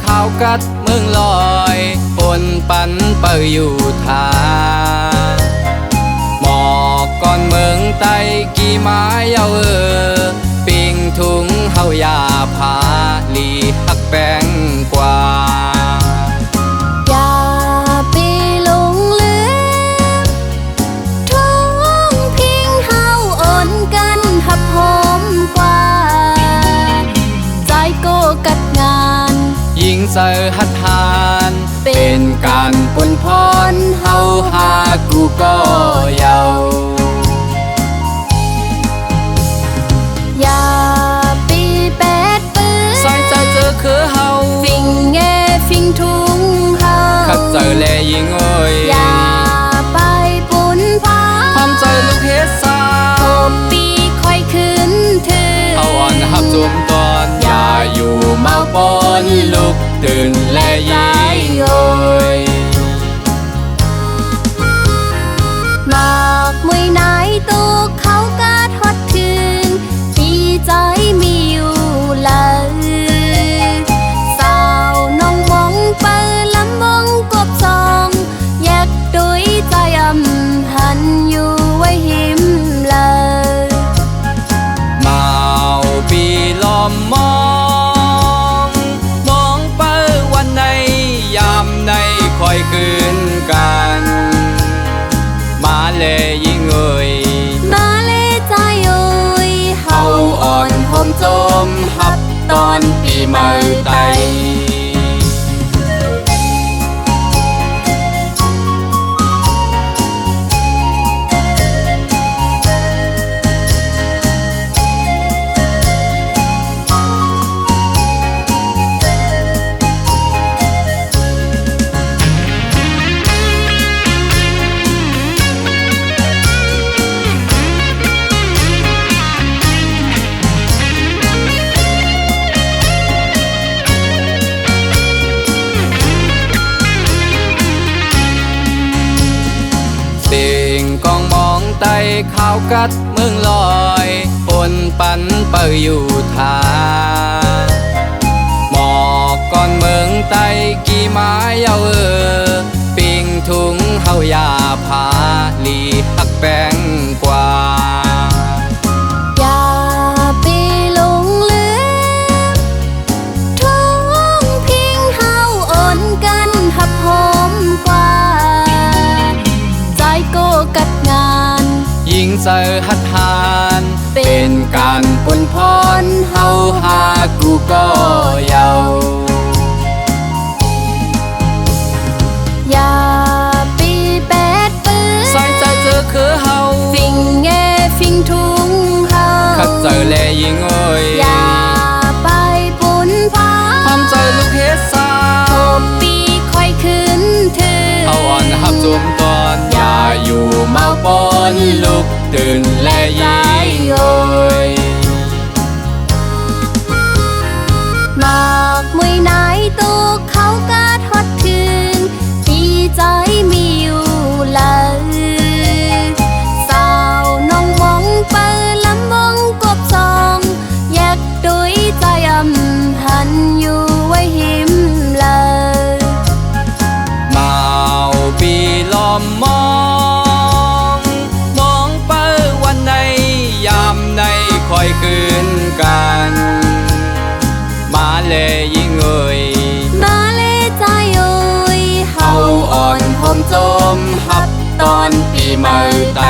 ข้าวกัดเมืองลอยปนปันเปิดอยู่ทาหมอกก่อนเมืองไตกี่ไม้เอาปิงถุงเฮายาพาลีหักแป้งกว่าอย่าไปหลงลืมท้องพิงเฮาอ่อนกันหับหอมกว่าใจโกกัดงานยิงเสอหัดหานเป็นการปนพรเฮาหากูก็เยาอย่าปีแปดปืนใส่ใจเจอคือเฮาฟิงแงฟิงทุงเฮาขัดเจอแลยิงเอ้ยอย่าไปปุนพาพร้อมใจลูกเฮ็ดซาโอปีค่อยขึ้นถือเฮาอ่อนหับจุมตอนอย่าอยู่เมาปนลุกตื่นแลยิงเอ้ยมากมวยไหนตุกเขากาทอดถึงปีใจมีอยู่เลยสาวน้องมองเปิดลำมองกบซองแยกดุยใจหันอยู่ไว้หิมเลยมาปีล้อมมองมองเปิดวันในยามในคอยคืนกันมาเลยิงเอ่ยมาเลใจเอ่ยเฮาอ่อนหอมจมหับตอนปีใหม่ไตไต่ข้าวกัดเมืองลอยปนปันเปิดอยู่ทาหมอกก่อนเมืองไตกี่ไม้เอาปิงถุงเฮายาพาลีหักแป้งกว่าอย่าไปหลงลืมท้องพิงเฮาอ่อนกันหับหอมกว่าใจโกกัดงานยิงเสอหัดหานเป็นการปนพรเฮาหากูก็เยาอย่าปีแปดปืนใส่ใจเจอคือเฮาฟิงแงฟิงทุงเฮาขัดเจอแลยิงเอ้ยอย่าไปปุนพาพร้อมใจลูกเฮ็ดซาโอปีค่อยขึ้นถือเฮาอ่อนหับจุมตอนอย่าอยู่เมาปนลุกตื่นแลยิงเอ้ยมากมวยไหนตุกเขากาทอดถึงปีใจมีอยู่เลยสาวน้องมองเปิดลำมองกบซองแยกดุยใจหันอยู่ไว้หิมเลยมาปีล้อมมองมองเปิดวันในยามในคอยคืนกันมาเลยิงเอ่ยมาเลใจเอ่ยเฮาอ่อนหอมจมหับตอนปีใหม่ไต